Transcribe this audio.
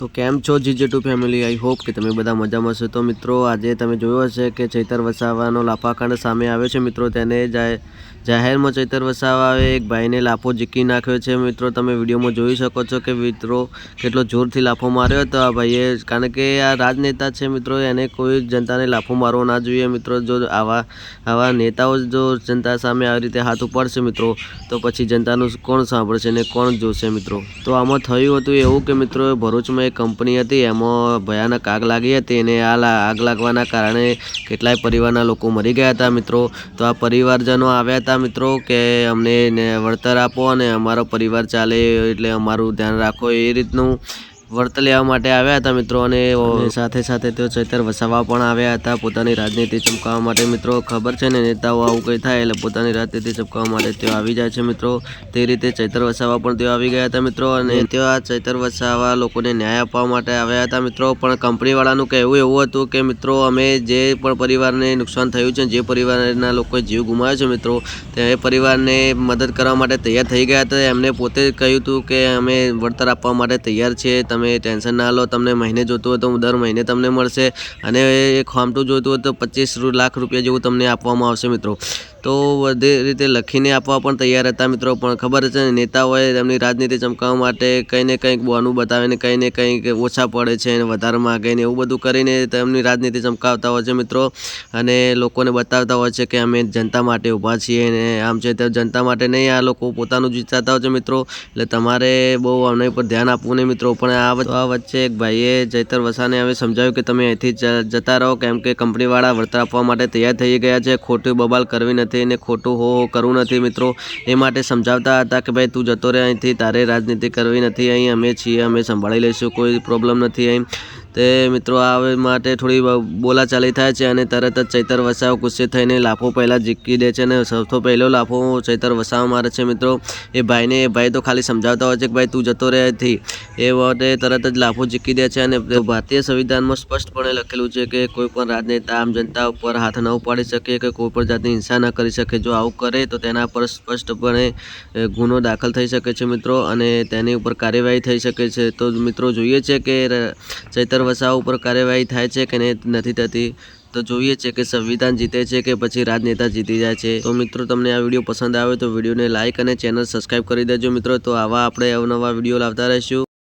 तो केम छो जीजे2 family. I hope कि तमे बधा मजामां छो। तो मित्रों आज तमे जोयो हशे कि चैतर वसावानो लाफाकांड सामे आव्यो छे। मित्रों तेने जाहेर में चैतर वसावाए एक भाई ने लाफो झीकी नाख्यो छे। मित्रों तमे विडियो में जोई शको छो कि मित्रों केटलो जोरथी लाफो मार्यो हतो आ भाईए, कारण के आ राजनेता छे। मित्रों एने कोई जनता ने लाफो मारवो ना जोईए। मित्रों जो आवा नेताओ जो जनता सामे आ रीते हाथ उपाड़शे मित्रों तो पछी जनतानुं कोण सांभळशे ने कोण जोशे। मित्रों तो आमां थयुं हतुं एवुं के मित्रों भरूच में एक कंपनी हती एमां भयानक आग लागी हती अने आ आग लागवाना कारणे केटलाय परिवारना लोको मरी गया हता। मित्रों तो आ परिवारजनो आव्या हता मित्रों के अमने वळतर आपो अने अमारो परिवार चाले एटले अमारुं ध्यान राखो ए रीतनुं वर्त लेवा माटे आव्या हता मित्रों। अने साथे साथे तेओ चैतर वसावा पण आव्या हता पोतानी राजनीति चमकाववा माटे। मित्रों खबर छे ने नेताओ आवुं कंई थाय एटले पोतानी राजनीति चमकाववा माटे तेओ आवी जाय छे। मित्रों ते रीते चैतर वसावा पण तेओ आवी गया हता मित्रों अने तेओ आ चैतर वसावा लोकोने न्याय आपवा माटे आव्या हता। मित्रों पण कंपनीवाळानुं कहेवुं एवुं हतुं के मित्रों अमे जे पण परिवारने नुकसान थयुं छे, जे परिवारना लोकोए जीव गुमाव्यो छे मित्रों ते परिवारने मदद करवा माटे तैयार थई गया हता। एमणे पोते कह्युं हतुं के अमे वळतर आपवा माटे तैयार छीए, तमे टेन्शन ना लो, तमने महीने जोतुं होय तो दर महीने तमने मळशे अने एक फामटुं जोतुं होय तो 25 लाख रुपया जेवुं तमने आपवामां आवशे। मित्रों तो बधी रीते लखीने आपवा पण तैयार हता मित्रों, पण खबर छे नेताओए एमनी राजनीति चमकाववा माटे कंई ने कंईक बहाનું बतावीने कंई ने कंईक ओछा पड़े छे ने वधारे मांगे ने एवुं बधुं करीने તેમની राजनीति चमकावता होय छे। मित्रों अने लोकोने बतावता होय छे के अमे जनता माटे ऊभा छीए ने आम छे ते जनता माटे नहीं, आ लोको पोतानुं ज विचारता होय छे। मित्रों એટલે તમારે બહુ આના પર ધ્યાન આપવું નહીં मित्रों। પણ આ વચ્ચે એક ભાઈએ ચૈતર વસાને હવે સમજાવ્યું કે તમે અહીંથી જતા રહો, કેમ કે કંપનીવાળા વળતર આપવા માટે તૈયાર થઈ ગયા છે, ખોટી બબાલ કરવી નથી ને ખોટું હો કરવું નથી। मित्रों એ માટે સમજાવતા હતા કે ભાઈ તું જતો રહે અહીંથી, તારે રાજનીતિ કરવી નથી, અહીં અમે છીએ, અમે સંભાળી લઈશું, કોઈ પ્રોબ્લેમ નથી અહીં। તે મિત્રો આ માટે થોડી બોલાચાલી થાય છે અને તરત જ ચૈતર વસાવ ગુસ્સે થઈને લાફો પહેલાં ઝીકી દે છે અને સૌથી પહેલો લાફો ચૈતર વસાવ મારે છે। મિત્રો એ ભાઈ તો ખાલી સમજાવતા હોય છે કે ભાઈ તું જતો રહે અહીંથી, એ વખતે તરત જ લાફો ઝીકી દે છે। અને ભારતીય સંવિધાનમાં સ્પષ્ટપણે લખેલું છે કે કોઈ પણ રાજનેતા આમ જનતા ઉપર હાથ ન ઉપાડી શકે કે કોઈ પણ જાતની હિંસા ન કરી શકે। જો આવું કરે તો તેના પર સ્પષ્ટપણે ગુનો દાખલ થઈ શકે છે મિત્રો, અને તેની ઉપર કાર્યવાહી થઈ શકે છે। તો મિત્રો જોઈએ છે કે ચૈતર વસાવા ઉપર કાર્યવાહી થાય છે કે નથી થતી, તો જોઈએ છે કે સંવિધાન જીતે છે કે પછી રાજનેતા જીતી જાય છે। તો મિત્રો તમને આ વિડીયો પસંદ આવે તો વિડીયોને લાઇક અને ચેનલ સબસ્ક્રાઈબ કરી દેજો મિત્રો। તો આવા આપણે અવનવા વિડીયો લાવતા રહીશું।